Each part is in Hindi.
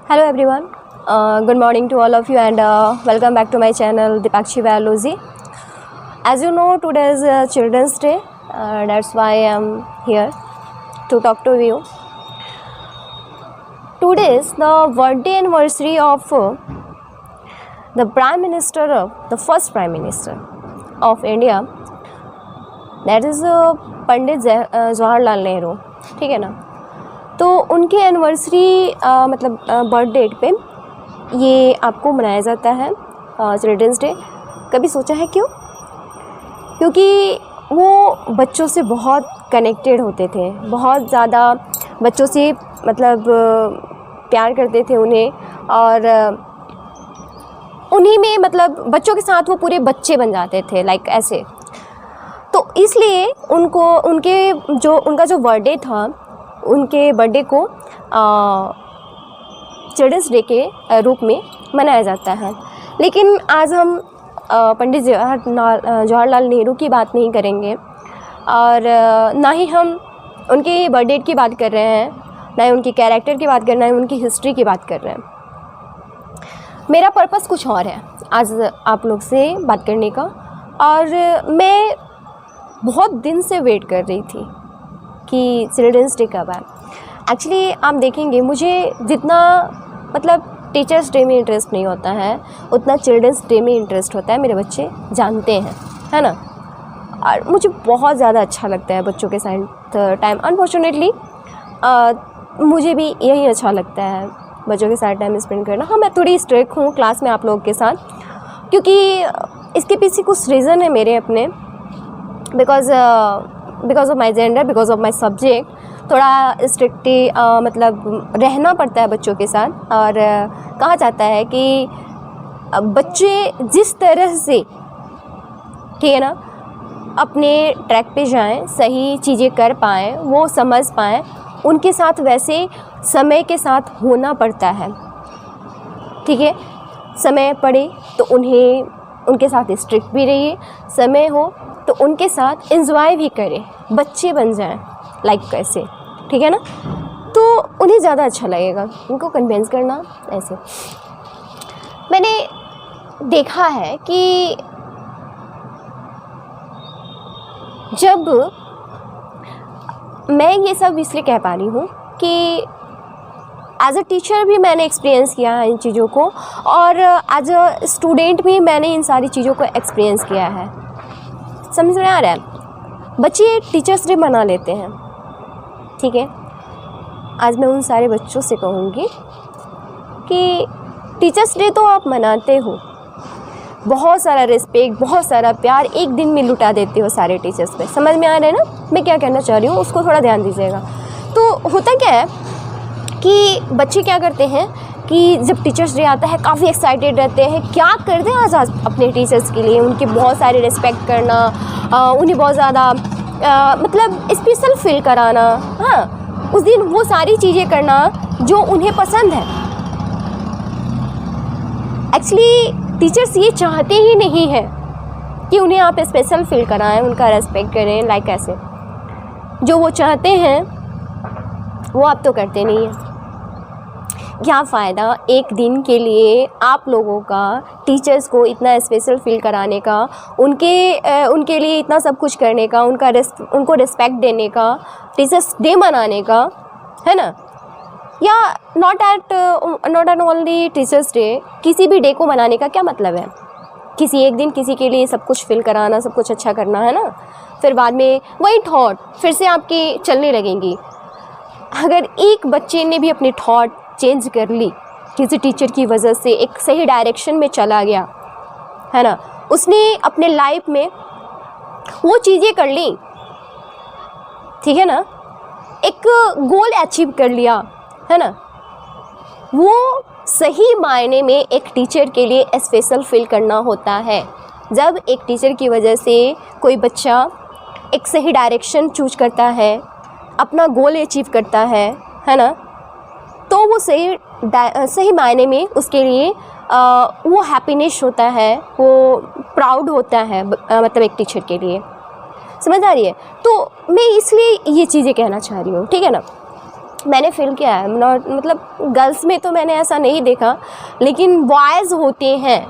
Hello everyone, good morning to all of you and welcome back to my channel Dipakshi Biology. As you know, today is Children's Day, that's why I am here to talk to you. Today is the birthday anniversary of the first Prime Minister of India, that is Pandit Jawaharlal Nehru, ठीक है ना। तो उनकी एनिवर्सरी मतलब बर्थ डेट पे ये आपको मनाया जाता है चिल्ड्रंस डे। कभी सोचा है क्यों? क्योंकि वो बच्चों से बहुत कनेक्टेड होते थे, बहुत ज़्यादा बच्चों से मतलब प्यार करते थे उन्हें, और उन्हीं में मतलब बच्चों के साथ वो पूरे बच्चे बन जाते थे, लाइक ऐसे। तो इसलिए उनका जो बर्थडे था, उनके बर्थडे को चिल्ड्रंस डे के रूप में मनाया जाता है। लेकिन आज हम पंडित जवाहरलाल नेहरू की बात नहीं करेंगे, और ना ही हम उनके बर्थडे की बात कर रहे हैं, ना ही उनकी कैरेक्टर की बात कर रहे हैं, उनकी हिस्ट्री की बात कर रहे हैं। मेरा पर्पस कुछ और है आज आप लोग से बात करने का, और मैं बहुत दिन से वेट कर रही थी कि चिल्ड्रंस डे कब आए। एक्चुअली आप देखेंगे, मुझे जितना मतलब टीचर्स डे में इंटरेस्ट नहीं होता है, उतना चिल्ड्रंस डे में इंटरेस्ट होता है। मेरे बच्चे जानते हैं, है ना, और मुझे बहुत ज़्यादा अच्छा लगता है बच्चों के साथ टाइम। अनफॉर्चुनेटली मुझे भी यही अच्छा लगता है, बच्चों के साथ टाइम स्पेंड करना। हाँ, मैं थोड़ी स्ट्रिक्ट हूँ क्लास में आप लोगों के साथ, क्योंकि इसके पीछे कुछ रीज़न है मेरे अपने। Because of my gender, because of my subject, थोड़ा स्ट्रिक्टली मतलब रहना पड़ता है बच्चों के साथ। और कहा जाता है कि बच्चे जिस तरह से, ठीक है ना, अपने ट्रैक पे जाएं, सही चीज़ें कर पाएँ, वो समझ पाएँ, उनके साथ वैसे समय के साथ होना पड़ता है, ठीक है। समय पड़े तो उनके साथ स्ट्रिक्ट भी रहिए, समय हो तो उनके साथ एंजॉय भी करें, बच्चे बन जाएं, लाइक कैसे, ठीक है ना। तो उन्हें ज़्यादा अच्छा लगेगा उनको कन्विंस करना ऐसे। मैंने देखा है कि जब मैं ये सब इसलिए कह पा रही हूँ कि एज अ टीचर भी मैंने एक्सपीरियंस किया है इन चीज़ों को, और एज अ स्टूडेंट भी मैंने इन सारी चीज़ों को एक्सपीरियंस किया है। समझ में आ रहा है? बच्चे टीचर्स डे मना लेते हैं, ठीक है। आज मैं उन सारे बच्चों से कहूँगी कि टीचर्स डे तो आप मनाते हो, बहुत सारा रिस्पेक्ट, बहुत सारा प्यार एक दिन में लुटा देते हो सारे टीचर्स पे। समझ में आ रहा है ना मैं क्या कहना चाह रही हूँ? उसको थोड़ा ध्यान दीजिएगा। तो होता क्या है कि बच्चे क्या करते हैं कि जब टीचर्स डे आता है काफ़ी एक्साइटेड रहते हैं, क्या करते हैं आज अपने टीचर्स के लिए, उनकी बहुत सारी रिस्पेक्ट करना, उन्हें बहुत ज़्यादा मतलब स्पेशल फील कराना। हाँ, उस दिन वो सारी चीज़ें करना जो उन्हें पसंद है। एक्चुअली टीचर्स ये चाहते ही नहीं हैं कि उन्हें आप स्पेशल फील कराएं, उनका रेस्पेक्ट करें, लाइक ऐसे। जो वो चाहते हैं वो आप तो करते नहीं हैं। क्या फ़ायदा एक दिन के लिए आप लोगों का टीचर्स को इतना स्पेशल फील कराने का, उनके लिए इतना सब कुछ करने का, उनको रिस्पेक्ट देने का, टीचर्स डे मनाने का, है ना। या not at only teachers day, किसी भी डे को मनाने का क्या मतलब है? किसी एक दिन किसी के लिए सब कुछ फील कराना, सब कुछ अच्छा करना, है ना। फिर बाद में वही थॉट फिर से आपकी चलने लगेंगी। अगर एक बच्चे ने भी अपनी थॉट चेंज कर ली, किसी टीचर की वजह से एक सही डायरेक्शन में चला गया, है ना, उसने अपने लाइफ में वो चीज़ें कर ली, ठीक है ना, एक गोल अचीव कर लिया, है ना, वो सही मायने में एक टीचर के लिए स्पेशल फील करना होता है। जब एक टीचर की वजह से कोई बच्चा एक सही डायरेक्शन चूज करता है, अपना गोल अचीव करता है ना, तो वो सही मायने में उसके लिए वो हैप्पीनेस होता है, वो प्राउड होता है, मतलब एक टीचर के लिए। समझ आ रही है? तो मैं इसलिए ये चीज़ें कहना चाह रही हूँ, ठीक है ना। मैंने फील किया है, नॉट मतलब गर्ल्स में तो मैंने ऐसा नहीं देखा, लेकिन बॉयज़ होते हैं।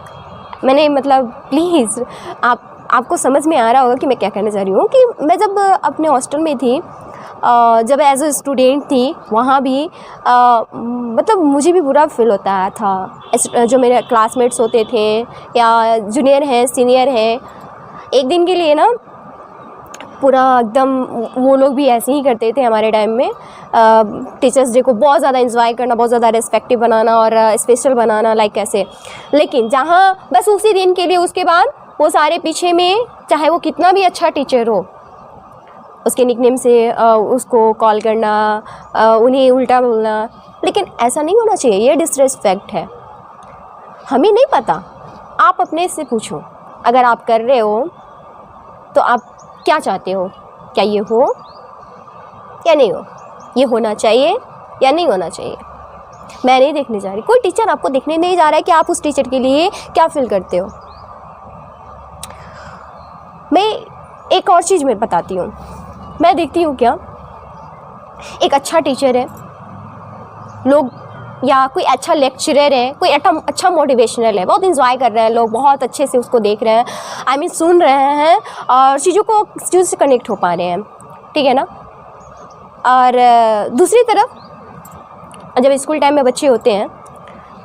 मैंने मतलब प्लीज़ आपको समझ में आ रहा होगा कि मैं क्या कहना चाह रही हूँ, कि मैं जब अपने हॉस्टल में थी, जब एज अ स्टूडेंट थी वहाँ भी मतलब मुझे भी बुरा फील होता था। जो मेरे क्लासमेट्स होते थे या जूनियर हैं सीनियर हैं, एक दिन के लिए ना पूरा एकदम वो लोग भी ऐसे ही करते थे हमारे टाइम में। टीचर्स डे को बहुत ज़्यादा एंजॉय करना, बहुत ज़्यादा रिस्पेक्टिव बनाना और स्पेशल बनाना, लाइक ऐसे। लेकिन जहाँ बस उसी दिन के लिए, उसके बाद वो सारे पीछे में, चाहे वो कितना भी अच्छा टीचर हो, उसके निकनेम से उसको कॉल करना, उन्हें उल्टा बोलना। लेकिन ऐसा नहीं होना चाहिए, ये डिसरिस्पेक्ट है। हमें नहीं पता, आप अपने से पूछो, अगर आप कर रहे हो तो आप क्या चाहते हो, क्या ये हो या नहीं हो, ये होना चाहिए या नहीं होना चाहिए। मैं नहीं देखने जा रही, कोई टीचर आपको देखने नहीं जा रहा है कि आप उस टीचर के लिए क्या फील करते हो। मैं एक और चीज़ मैं बताती हूँ, मैं देखती हूँ क्या, एक अच्छा टीचर है, लोग या कोई अच्छा लेक्चरर है, कोई अच्छा मोटिवेशनल है, बहुत इंजॉय कर रहे हैं लोग, बहुत अच्छे से उसको देख रहे हैं, आई मीन सुन रहे हैं और चीज़ों से कनेक्ट हो पा रहे हैं, ठीक है ना। और दूसरी तरफ जब स्कूल टाइम में बच्चे होते हैं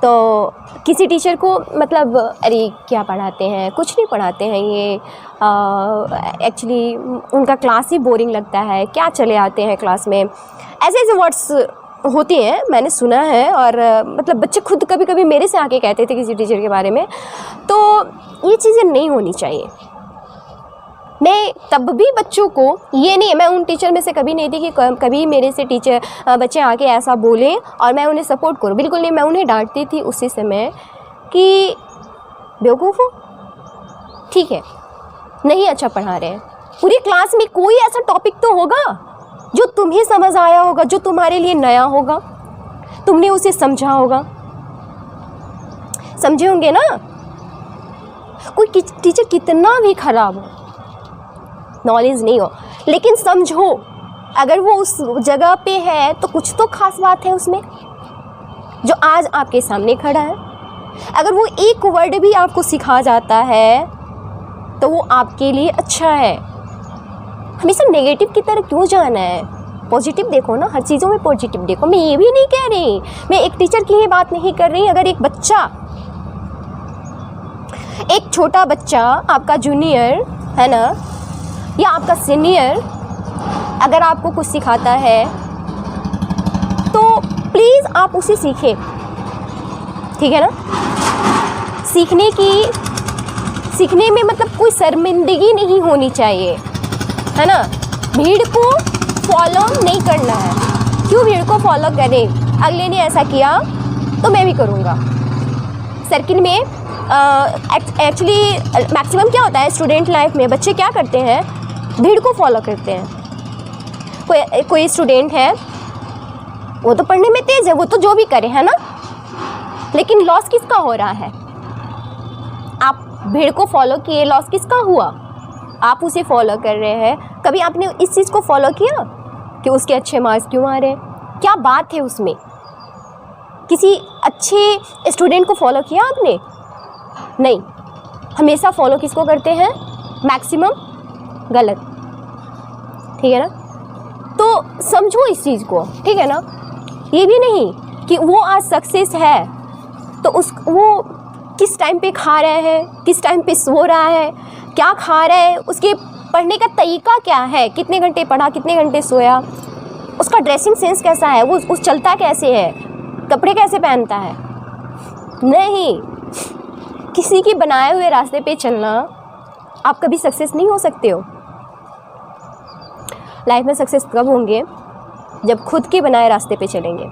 तो किसी टीचर को मतलब अरे क्या पढ़ाते हैं, कुछ नहीं पढ़ाते हैं ये, एक्चुअली उनका क्लास ही बोरिंग लगता है, क्या चले आते हैं क्लास में, ऐसे वर्ड्स होती हैं, मैंने सुना है। और मतलब बच्चे खुद कभी कभी मेरे से आके कहते थे किसी टीचर के बारे में। तो ये चीज़ें नहीं होनी चाहिए। मैं तब भी बच्चों को, ये नहीं है, मैं उन टीचर में से कभी नहीं थी कि कभी मेरे से बच्चे आके ऐसा बोलें और मैं उन्हें सपोर्ट करूं, बिल्कुल नहीं। मैं उन्हें डांटती थी उसी समय कि बेवकूफ़ हो, ठीक है नहीं अच्छा पढ़ा रहे हैं, पूरी क्लास में कोई ऐसा टॉपिक तो होगा जो तुम्हें समझ आया होगा, जो तुम्हारे लिए नया होगा, तुमने उसे समझा होगा, समझे होंगे ना। कोई टीचर कितना भी खराब हो, नॉलेज नहीं हो, लेकिन समझो, अगर वो उस जगह पे है तो कुछ तो खास बात है उसमें, जो आज आपके सामने खड़ा है। अगर वो एक वर्ड भी आपको सिखा जाता है तो वो आपके लिए अच्छा है। हमेशा नेगेटिव की तरफ क्यों जाना है, पॉजिटिव देखो ना, हर चीज़ों में पॉजिटिव देखो। मैं ये भी नहीं कह रही, मैं एक टीचर की ही बात नहीं कर रही। अगर एक बच्चा, एक छोटा बच्चा, आपका जूनियर है ना या आपका सीनियर, अगर आपको कुछ सिखाता है तो प्लीज़ आप उसे सीखें, ठीक है ना। सीखने में मतलब कोई शर्मिंदगी नहीं होनी चाहिए, है ना। भीड़ को फॉलो नहीं करना है। क्यों भीड़ को फॉलो करें, अगले ने ऐसा किया तो मैं भी करूँगा। सर्किल में एक्चुअली मैक्सिमम क्या होता है स्टूडेंट लाइफ में, बच्चे क्या करते हैं, भीड़ को फॉलो करते हैं। कोई स्टूडेंट है, वो तो पढ़ने में तेज़ है, वो तो जो भी करे, है ना, लेकिन लॉस किसका हो रहा है। आप भीड़ को फॉलो किए, लॉस किसका हुआ, आप उसे फॉलो कर रहे हैं। कभी आपने इस चीज़ को फॉलो किया कि उसके अच्छे मार्क्स क्यों आ रहे हैं, क्या बात है उसमें। किसी अच्छे स्टूडेंट को फॉलो किया आपने, नहीं। हमेशा फॉलो किसको करते हैं, मैक्सिमम गलत, ठीक है ना। तो समझो इस चीज़ को, ठीक है ना। ये भी नहीं कि वो आज सक्सेस है तो वो किस टाइम पे खा रहे हैं, किस टाइम पे सो रहा है, क्या खा रहा है, उसके पढ़ने का तरीका क्या है, कितने घंटे पढ़ा, कितने घंटे सोया, उसका ड्रेसिंग सेंस कैसा है, वो उस चलता कैसे है, कपड़े कैसे पहनता है। नहीं, किसी के बनाए हुए रास्ते पे चलना आप कभी सक्सेस नहीं हो सकते हो। लाइफ में सक्सेस कब होंगे, जब खुद के बनाए रास्ते पे चलेंगे।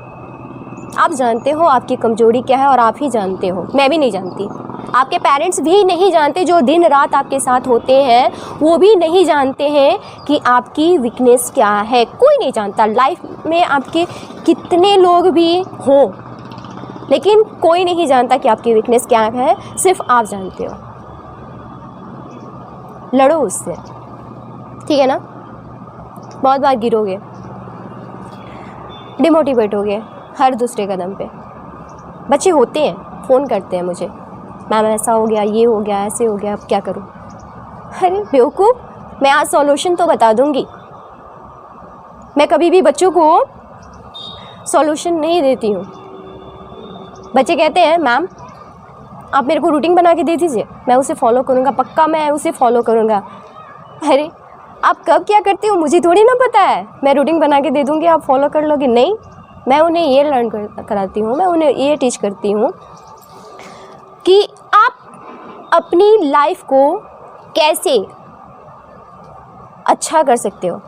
आप जानते हो आपकी कमजोरी क्या है और आप ही जानते हो, मैं भी नहीं जानती, आपके पेरेंट्स भी नहीं जानते, जो दिन रात आपके साथ होते हैं वो भी नहीं जानते हैं कि आपकी वीकनेस क्या है। कोई नहीं जानता, लाइफ में आपके कितने लोग भी हों, लेकिन कोई नहीं जानता कि आपकी वीकनेस क्या है, सिर्फ आप जानते हो। लड़ो उससे, ठीक है ना। बहुत बार गिरोगे, डिमोटिवेट हो गए हर दूसरे कदम पे। बच्चे होते हैं, फ़ोन करते हैं मुझे, मैम ऐसा हो गया, ये हो गया, ऐसे हो गया, अब क्या करूँ। अरे बेवकूफ़, मैं आज सॉल्यूशन तो बता दूँगी। मैं कभी भी बच्चों को सॉल्यूशन नहीं देती हूँ। बच्चे कहते हैं मैम आप मेरे को रूटीन बना के दे दीजिए, मैं उसे फॉलो करूँगा, पक्का मैं उसे फॉलो करूँगा। अरे आप कब क्या करती हो मुझे थोड़ी ना पता है, मैं रूटीन बना के दे दूँगी आप फॉलो कर लोगे। नहीं, मैं उन्हें ये लर्न कराती हूँ, मैं उन्हें ये टीच करती हूँ कि आप अपनी लाइफ को कैसे अच्छा कर सकते हो,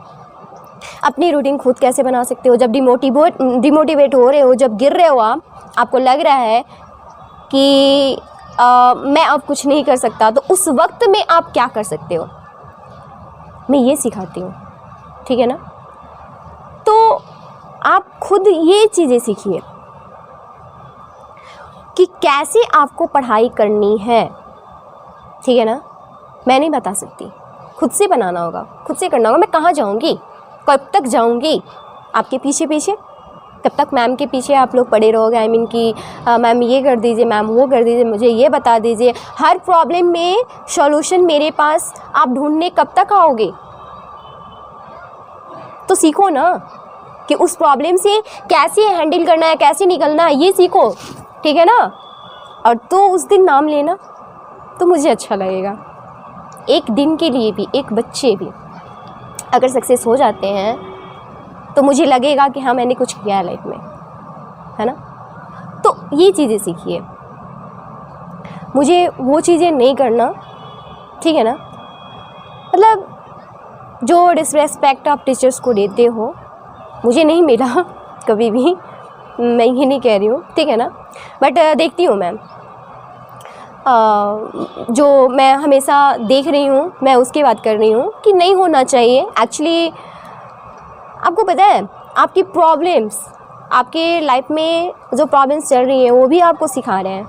अपनी रूटीन खुद कैसे बना सकते हो। जब डिमोटिवेट हो रहे हो, जब गिर रहे हो, आपको लग रहा है कि मैं अब कुछ नहीं कर सकता, तो उस वक्त में आप क्या कर सकते हो, मैं ये सिखाती हूँ, ठीक है ना। तो आप खुद ये चीज़ें सीखिए कि कैसे आपको पढ़ाई करनी है, ठीक है ना। मैं नहीं बता सकती, खुद से बनाना होगा, खुद से करना होगा। मैं कहाँ जाऊँगी, कब तक जाऊँगी आपके पीछे पीछे, कब तक मैम के पीछे आप लोग पड़े रहोगे। आई मीन कि मैम ये कर दीजिए, मैम वो कर दीजिए, मुझे ये बता दीजिए। हर प्रॉब्लम में सॉल्यूशन मेरे पास आप ढूंढने कब तक आओगे। तो सीखो ना कि उस प्रॉब्लम से कैसे हैंडल करना है, कैसे निकलना है, ये सीखो, ठीक है ना। और तो उस दिन नाम लेना तो मुझे अच्छा लगेगा। एक दिन के लिए भी एक बच्चे भी अगर सक्सेस हो जाते हैं तो मुझे लगेगा कि हाँ मैंने कुछ किया है लाइफ में, है ना। तो ये चीज़ें सीखिए, मुझे वो चीज़ें नहीं करना, ठीक है ना। मतलब जो डिसरेस्पेक्ट आप टीचर्स को देते हो, मुझे नहीं मिला कभी भी, मैं ये नहीं कह रही हूँ, ठीक है ना। बट देखती हूँ मैम, जो मैं हमेशा देख रही हूँ मैं उसकी बात कर रही हूँ कि नहीं होना चाहिए। एक्चुअली आपको पता है आपकी प्रॉब्लम्स, आपके लाइफ में जो प्रॉब्लम्स चल रही हैं वो भी आपको सिखा रहे हैं।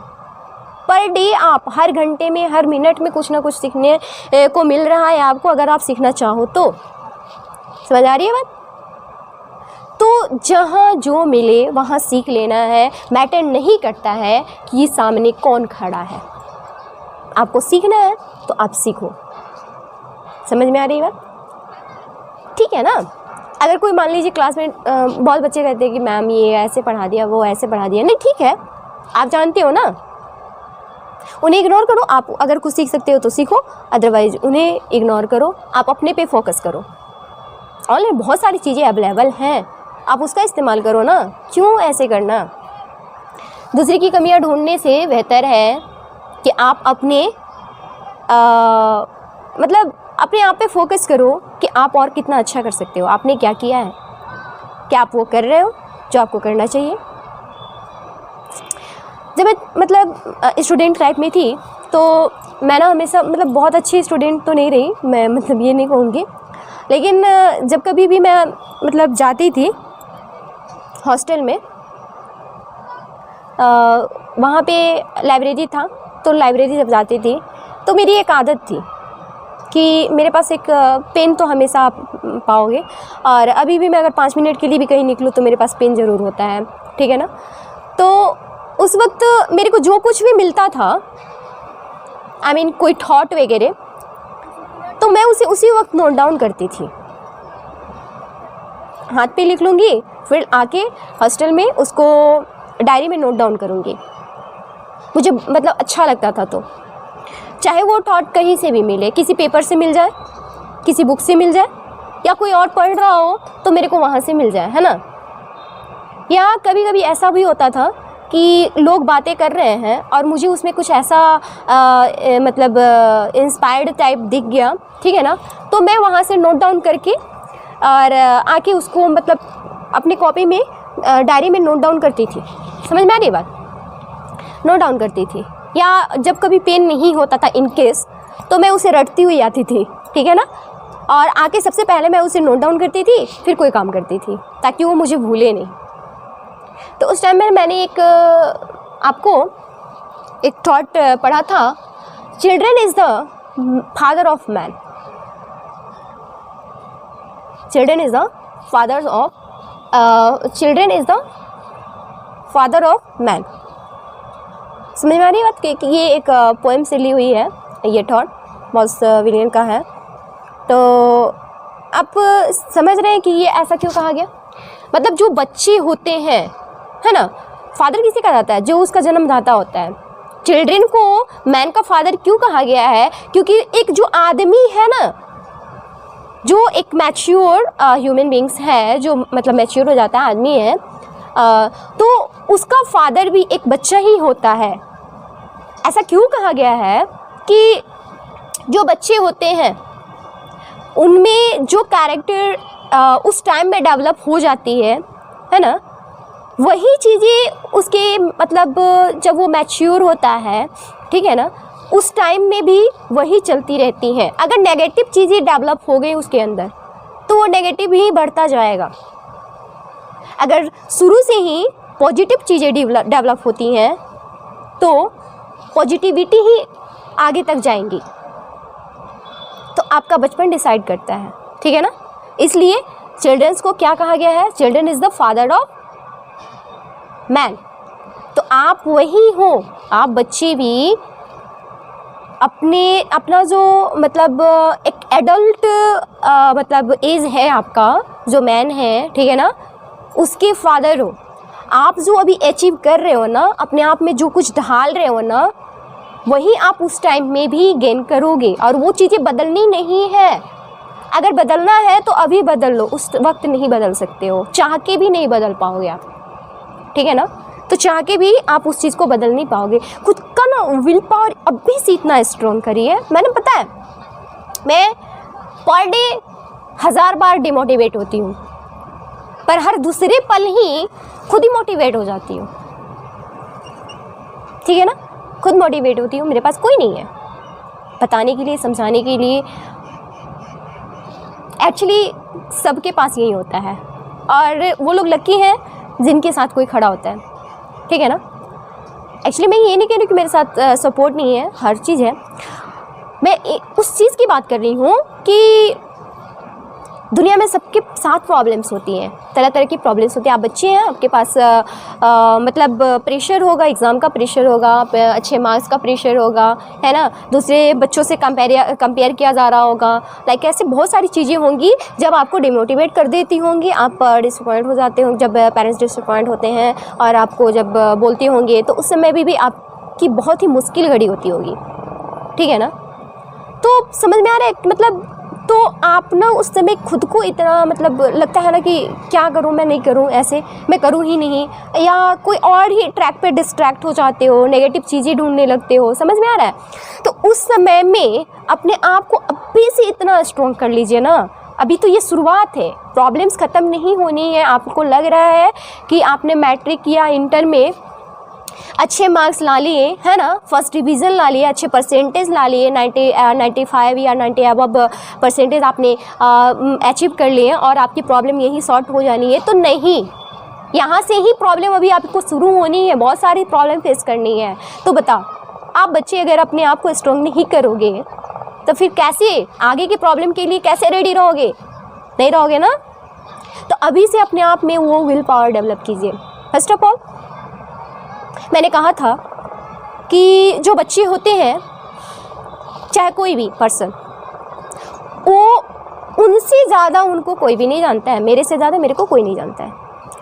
पर डे आप हर घंटे में, हर मिनट में कुछ ना कुछ सीखने को मिल रहा है आपको, अगर आप सीखना चाहो तो। समझ आ रही है बात। तो जहाँ जो मिले वहाँ सीख लेना है। मैटर नहीं करता है कि सामने कौन खड़ा है, आपको सीखना है तो आप सीखो। समझ में आ रही है बात, ठीक है ना। अगर कोई मान लीजिए क्लास में बहुत बच्चे कहते हैं कि मैम ये ऐसे पढ़ा दिया, वो ऐसे पढ़ा दिया, नहीं ठीक है, आप जानते हो ना, उन्हें इग्नोर करो। आप अगर कुछ सीख सकते हो तो सीखो, अदरवाइज उन्हें इग्नोर करो, आप अपने पे फोकस करो। ऑनलाइन बहुत सारी चीज़ें अवेलेबल हैं, आप उसका इस्तेमाल करो ना, क्यों ऐसे करना। दूसरे की कमियां ढूंढने से बेहतर है कि आप अपने मतलब अपने आप पे फोकस करो कि आप और कितना अच्छा कर सकते हो, आपने क्या किया है, क्या आप वो कर रहे हो जो आपको करना चाहिए। जब मैं मतलब स्टूडेंट लाइफ में थी तो मैं ना हमेशा मतलब बहुत अच्छी स्टूडेंट तो नहीं रही मैं, मतलब ये नहीं कहूँगी, लेकिन जब कभी भी मैं मतलब जाती थी हॉस्टल में, वहाँ पे लाइब्रेरी था, तो लाइब्रेरी जब जाती थी तो मेरी एक आदत थी कि मेरे पास एक पेन तो हमेशा आप पाओगे, और अभी भी मैं अगर 5 मिनट के लिए भी कहीं निकलूँ तो मेरे पास पेन ज़रूर होता है, ठीक है ना। तो उस वक्त मेरे को जो कुछ भी मिलता था, आई मीन कोई थॉट वगैरह, तो मैं उसे उसी वक्त नोट डाउन करती थी, हाथ पे लिख लूँगी, फिर आके हॉस्टल में उसको डायरी में नोट डाउन करूँगी। मुझे मतलब अच्छा लगता था, तो चाहे वो थॉट कहीं से भी मिले, किसी पेपर से मिल जाए, किसी बुक से मिल जाए, या कोई और पढ़ रहा हो तो मेरे को वहाँ से मिल जाए, है ना। या कभी कभी ऐसा भी होता था कि लोग बातें कर रहे हैं और मुझे उसमें कुछ ऐसा मतलब इंस्पायर्ड टाइप दिख गया, ठीक है ना, तो मैं वहाँ से नोट डाउन करके और आके उसको मतलब अपनी कॉपी में डायरी में नोट डाउन करती थी। समझ में आ रही बात, नोट डाउन करती थी। या जब कभी पेन नहीं होता था इन केस, तो मैं उसे रटती हुई आती थी, ठीक है ना, और आके सबसे पहले मैं उसे नोट डाउन करती थी, फिर कोई काम करती थी ताकि वो मुझे भूले नहीं। तो उस टाइम में मैंने एक आपको एक थॉट पढ़ा था, children is the father of man, children is the father of children is the father of man. समझ में आ रही है बात कि ये एक पोएम से ली हुई है, ये थॉट मॉस विलियम का है। तो आप समझ रहे हैं कि ये ऐसा क्यों कहा गया। मतलब जो बच्चे होते हैं, है ना, फादर किसे कहा जाता है, जो उसका जन्मदाता होता है। चिल्ड्रन को मैन का फादर क्यों कहा गया है, क्योंकि एक जो आदमी है ना, जो एक मैच्योर ह्यूमन बींग्स है, जो मतलब मैच्योर हो जाता है आदमी है, तो उसका फादर भी एक बच्चा ही होता है। ऐसा क्यों कहा गया है कि जो बच्चे होते हैं उनमें जो कैरेक्टर उस टाइम में डेवलप हो जाती है ना, वही चीज़ें उसके मतलब जब वो मैच्योर होता है, ठीक है ना, उस टाइम में भी वही चलती रहती हैं। अगर नेगेटिव चीज़ें डेवलप हो गई उसके अंदर तो वो नेगेटिव ही बढ़ता जाएगा। अगर शुरू से ही पॉजिटिव चीज़ें डेवलप होती हैं तो पॉजिटिविटी ही आगे तक जाएंगी। तो आपका बचपन डिसाइड करता है, ठीक है ना। इसलिए चिल्ड्रंस को क्या कहा गया है, children is the father of man. तो आप वही हो, आप बच्चे भी अपना जो मतलब एक एडल्ट मतलब एज है आपका, जो मैन है, ठीक है ना, उसके फादर हो। आप जो अभी अचीव कर रहे हो ना, अपने आप में जो कुछ ढाल रहे हो ना, वही आप उस टाइम में भी गेन करोगे। और वो चीज़ें बदलनी नहीं है। अगर बदलना है तो अभी बदल लो, उस वक्त नहीं बदल सकते हो, चाह के भी नहीं बदल पाओगे आप, ठीक है ना। तो चाह के भी आप उस चीज़ को बदल नहीं पाओगे। खुद का ना विल पावर अभी से इतना स्ट्रॉन्ग करिए। मैंने पता है, मैं पर डे 1000 बार डिमोटिवेट होती हूँ, पर हर दूसरे पल ही खुद ही मोटिवेट हो जाती हूँ, ठीक है ना। खुद मोटिवेट होती हूँ, मेरे पास कोई नहीं है बताने के लिए, समझाने के लिए। एक्चुअली सबके पास यही होता है, और वो लोग लकी हैं जिनके साथ कोई खड़ा होता है, ठीक है ना। एक्चुअली मैं ये नहीं कह रही कि मेरे साथ सपोर्ट नहीं है, हर चीज़ है। मैं उस चीज़ की बात कर रही हूँ कि दुनिया में सबके साथ प्रॉब्लम्स होती हैं, तरह तरह की प्रॉब्लम्स होती हैं। आप बच्चे हैं, आपके पास मतलब प्रेशर होगा, एग्ज़ाम का प्रेशर होगा, अच्छे मार्क्स का प्रेशर होगा, है ना, दूसरे बच्चों से कंपेयर किया जा रहा होगा। लाइक ऐसे बहुत सारी चीज़ें होंगी जब आपको डिमोटिवेट कर देती होंगी, आप डिसअपॉइंट हो जाते हो, जब पेरेंट्स डिसअपॉइंट होते हैं और आपको जब बोलते होंगे, तो उस समय भी आपकी बहुत ही मुश्किल घड़ी होती होगी, ठीक है ना। तो समझ में आ रहा है, मतलब तो आप ना उस समय खुद को इतना मतलब लगता है ना कि क्या करूं, मैं नहीं करूं, ऐसे मैं करूं ही नहीं, या कोई और ही ट्रैक पे डिस्ट्रैक्ट हो जाते हो, नेगेटिव चीज़ें ढूंढने लगते हो। समझ में आ रहा है। तो उस समय में अपने आप को अभी से इतना स्ट्रॉन्ग कर लीजिए ना। अभी तो ये शुरुआत है, प्रॉब्लम्स ख़त्म नहीं होनी है। आपको लग रहा है कि आपने मैट्रिक या इंटर में अच्छे मार्क्स ला लिए, है ना, फर्स्ट डिवीज़न ला लिए, अच्छे परसेंटेज ला लिए, 95 या 90 अबव परसेंटेज आपने अचीव कर लिए और आपकी प्रॉब्लम यही सॉर्ट हो जानी है, तो नहीं। यहाँ से ही प्रॉब्लम अभी आपको शुरू होनी है, बहुत सारी प्रॉब्लम फेस करनी है। तो बताओ, आप बच्चे अगर अपने आप को स्ट्रॉन्ग नहीं करोगे तो फिर कैसे आगे की प्रॉब्लम के लिए कैसे रेडी रहोगे, नहीं रहोगे ना। तो अभी से अपने आप में वो विल पावर डेवलप कीजिए। फर्स्ट ऑफ ऑल मैंने कहा था कि जो बच्चे होते हैं, चाहे कोई भी पर्सन, वो उनसे ज़्यादा उनको कोई भी नहीं जानता है। मेरे से ज़्यादा मेरे को कोई नहीं जानता है,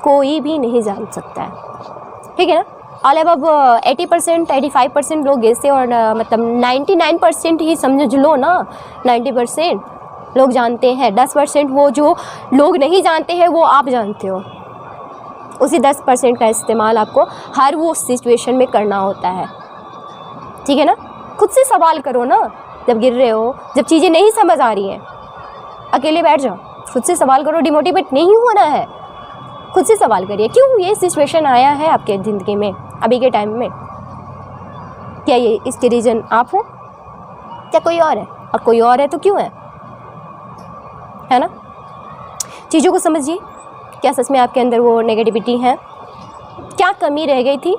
कोई भी नहीं जान सकता है, ठीक है ना। ऑल अबव 80% 85% लोग ऐसे, और मतलब 99% ही समझ लो ना, 90% लोग जानते हैं। 10% वो जो लोग नहीं जानते हैं वो आप जानते हो। उसी 10% का इस्तेमाल आपको हर वो सिचुएशन में करना होता है, ठीक है ना। खुद से सवाल करो ना, जब गिर रहे हो, जब चीज़ें नहीं समझ आ रही हैं, अकेले बैठ जाओ, खुद से सवाल करो। डिमोटिवेट नहीं होना है, खुद से सवाल करिए, क्यों ये सिचुएशन आया है आपके ज़िंदगी में अभी के टाइम में। क्या ये इसके रीज़न आप हो, क्या कोई और है, और कोई और है तो क्यों है ना। चीज़ों को समझिए, क्या सच में आपके अंदर वो नेगेटिविटी है, क्या कमी रह गई थी,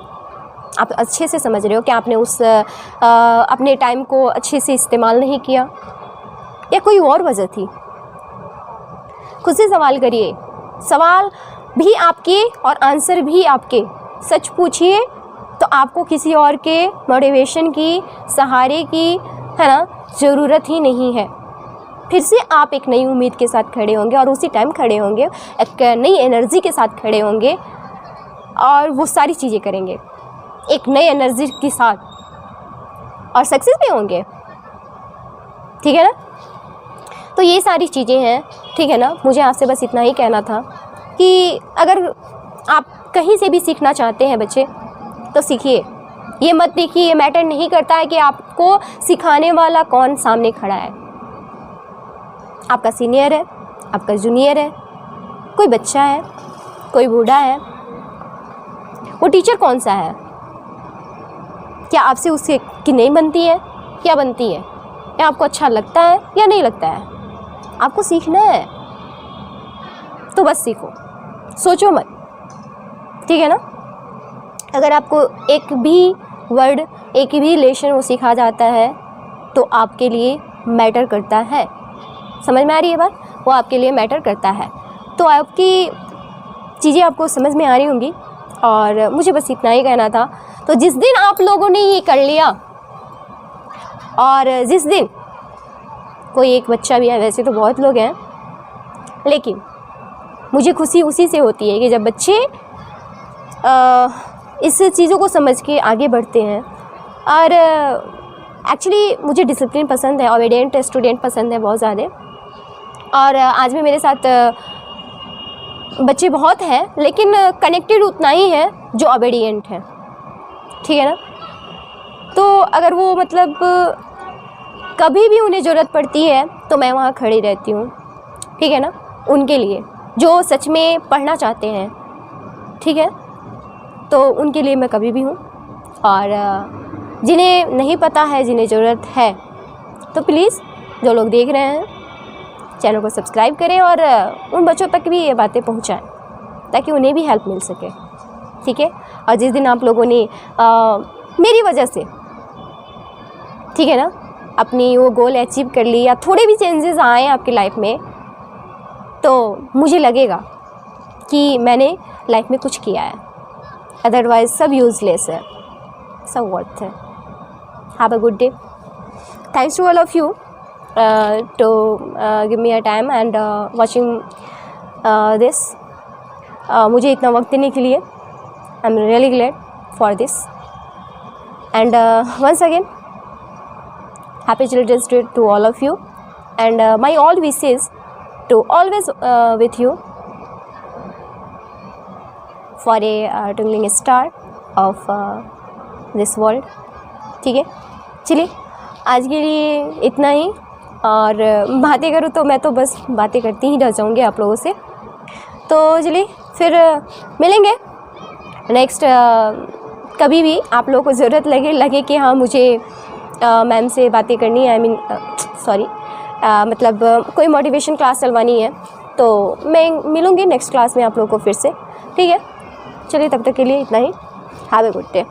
आप अच्छे से समझ रहे हो। क्या आपने उस अपने टाइम को अच्छे से इस्तेमाल नहीं किया, या कोई और वजह थी। खुद से सवाल करिए। सवाल भी आपके और आंसर भी आपके। सच पूछिए तो आपको किसी और के मोटिवेशन की, सहारे की, है ना, ज़रूरत ही नहीं है। फिर से आप एक नई उम्मीद के साथ खड़े होंगे और उसी टाइम खड़े होंगे, एक नई एनर्जी के साथ खड़े होंगे और वो सारी चीज़ें करेंगे एक नई एनर्जी के साथ और सक्सेस भी होंगे। ठीक है ना। तो ये सारी चीज़ें हैं, ठीक है ना। मुझे आपसे बस इतना ही कहना था कि अगर आप कहीं से भी सीखना चाहते हैं बच्चे तो सीखिए। ये मत देखिए, ये मैटर नहीं करता है कि आपको सिखाने वाला कौन सामने खड़ा है। आपका सीनियर है, आपका जूनियर है, कोई बच्चा है, कोई बूढ़ा है, वो टीचर कौन सा है? क्या आपसे उससे कि नहीं बनती है या बनती है, या आपको अच्छा लगता है या नहीं लगता है? आपको सीखना है तो बस सीखो, सोचो मत। ठीक है ना। अगर आपको एक भी वर्ड, एक भी लेसन वो सिखा जाता है तो आपके लिए मैटर करता है। समझ में आ रही है बात? वो आपके लिए मैटर करता है। तो आपकी चीज़ें आपको समझ में आ रही होंगी और मुझे बस इतना ही कहना था। तो जिस दिन आप लोगों ने ये कर लिया और जिस दिन कोई एक बच्चा भी है, वैसे तो बहुत लोग हैं, लेकिन मुझे खुशी उसी से होती है कि जब बच्चे इस चीज़ों को समझ के आगे बढ़ते हैं। और एक्चुअली मुझे डिसिप्लिन पसंद है, ओबीडिएंट स्टूडेंट पसंद है बहुत ज़्यादा। और आज भी मेरे साथ बच्चे बहुत हैं, लेकिन कनेक्टेड उतना ही है जो ओबीडिएंट है। ठीक है ना। तो अगर वो मतलब कभी भी उन्हें ज़रूरत पड़ती है तो मैं वहाँ खड़ी रहती हूँ। ठीक है ना। उनके लिए जो सच में पढ़ना चाहते हैं, ठीक है, तो उनके लिए मैं कभी भी हूँ। और जिन्हें नहीं पता है, जिन्हें ज़रूरत है, तो प्लीज़ जो लोग देख रहे हैं चैनल को सब्सक्राइब करें और उन बच्चों तक भी ये बातें पहुँचाएं ताकि उन्हें भी हेल्प मिल सके। ठीक है। और जिस दिन आप लोगों ने मेरी वजह से, ठीक है ना, अपनी वो गोल अचीव कर ली या थोड़े भी चेंजेस आए आपकी लाइफ में, तो मुझे लगेगा कि मैंने लाइफ में कुछ किया है। अदरवाइज सब यूजलेस है, सब वर्थ है। Have a good day. Thanks to all of you to give me a time and watching this. मुझे इतना वक्त देने के लिए I am really glad for this. And once again happy children's day to all of you and my all wishes to always with you for a twinkling star of this world. ठीक है। चलिए आज के लिए इतना ही। और बातें करूँ तो मैं तो बस बातें करती ही रह जाऊँगी आप लोगों से। तो चलिए फिर मिलेंगे नेक्स्ट। कभी भी आप लोगों को ज़रूरत लगे कि हाँ मुझे मैम से बातें करनी है, मतलब कोई मोटिवेशन क्लास चलवानी है, तो मैं मिलूँगी नेक्स्ट क्लास में आप लोगों को फिर से। ठीक है। चलिए तब तक के लिए इतना ही। Have a good day.